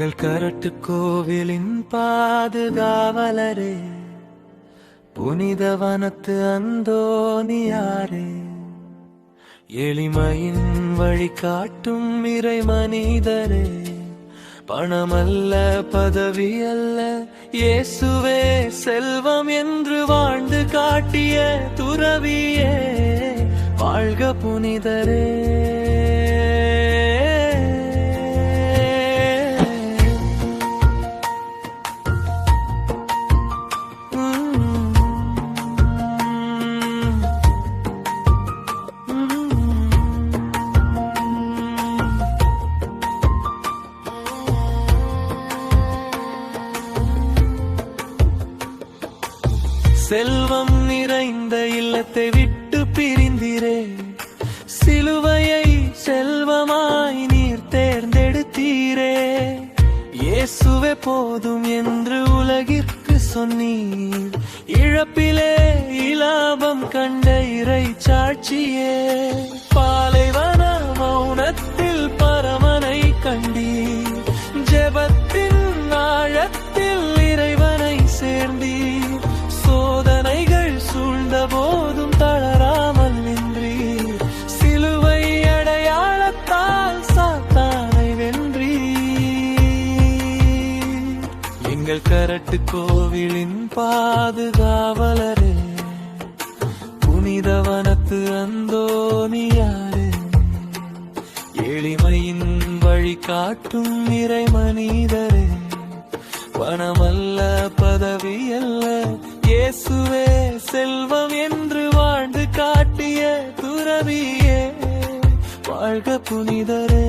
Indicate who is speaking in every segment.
Speaker 1: எங்கள் கரட்டு கோவிலின் பாதுகாவலரே, புனித வனத்து அந்தோனியாரே, எளிமையின் வழி காட்டும் இறை மனிதரே, பணமல்ல பதவி அல்ல இயேசுவே செல்வம் என்று வாழ்ந்து காட்டிய துறவியே, வாழ்க புனிதரே. செல்வம் நிறைந்த இல்லத்தை விட்டு பிரிந்திரே, சிலுவையை செல்வமாய் நீர் தேர்ந்தெடுத்தீரே, இயேசுவே போதும் என்று உலகிற்கு சொன்னீர், இழப்பிலே இலாபம் கண்ட இறை சாட்சியே, பாலைவன மௌனத்தில் பரமனை கண்டீர், ஜெபத்தின் ஆழத்தில் இறைவனை சேர்ந்தீர், சோதனைகள் சூழ்ந்த போதும் தளராமல் நின்றீர், சிலுவை அடையாளத்தால் சாத்தானை வென்றீர். எங்கள் கரட்டு கோவிலின் பாதுகாவலரே, புனித வனத்து அந்தோனியாரே, எளிமையின் வழி காட்டும் இறை மனிதரே, பணமல்ல பதவி அல்ல இயேசுவே செல்வம் என்று வாழ்ந்து காட்டிய துறவியே, வாழ்க புனிதரே.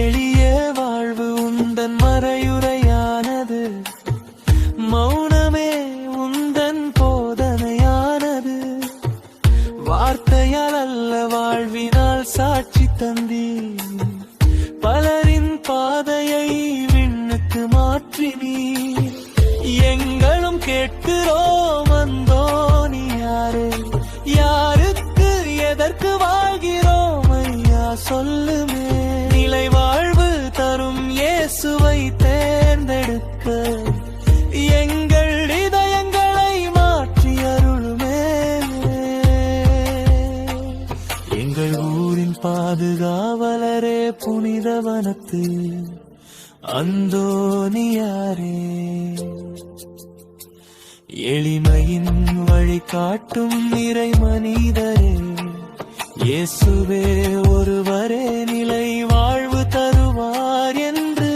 Speaker 1: எளிய வாழ்வு உந்தன் மறையுரையானது, மௌனமே உந்தன் போதனையானது, வார்த்தையால் அல்ல வாழ்வினால் சாட்சி தந்தீர், பலரின் பாதையை விண்ணுக்கு மாற்றினீர், எங்களும் கேட்கிறோம் அந்தோனியாரே, யாருக்கு எதற்கு வாழ்கிறோம் ஐயா சொல்லுமே, நிலை வாழ்வு தரும் இயேசுவை தேர்ந்தெடுக்க எங்கள் இதயங்களை மாற்றி அருளுமே. எங்கள் ஊரின் பாதுகாவலரே, புனித வனத்து அந்தோனியாரே, எளிமையின் வழி காட்டும் இறை மனிதரே, இயேசுவே ஒருவரே நிலை வாழ்வு தருவார் என்று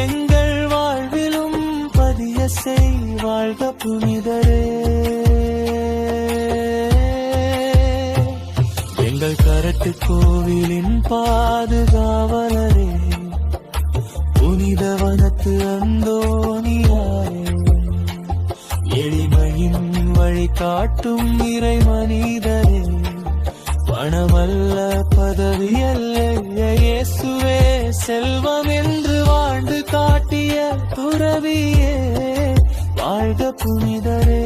Speaker 1: எங்கள் வாழ்விலும் பதிய செய், வாழ்க புனிதரே. எங்கள் கரட்டு கோவிலின் பாதுகாவலரே, புனித வனத்து அந்தோனியாரே, எளிமையின் வழி காட்டும் இறை மனிதரே, பணமல்ல பதவி அல்ல இயேசுவே செல்வம் என்று வாழ்ந்து காட்டிய துறவியே, வாழ்க புனிதரே.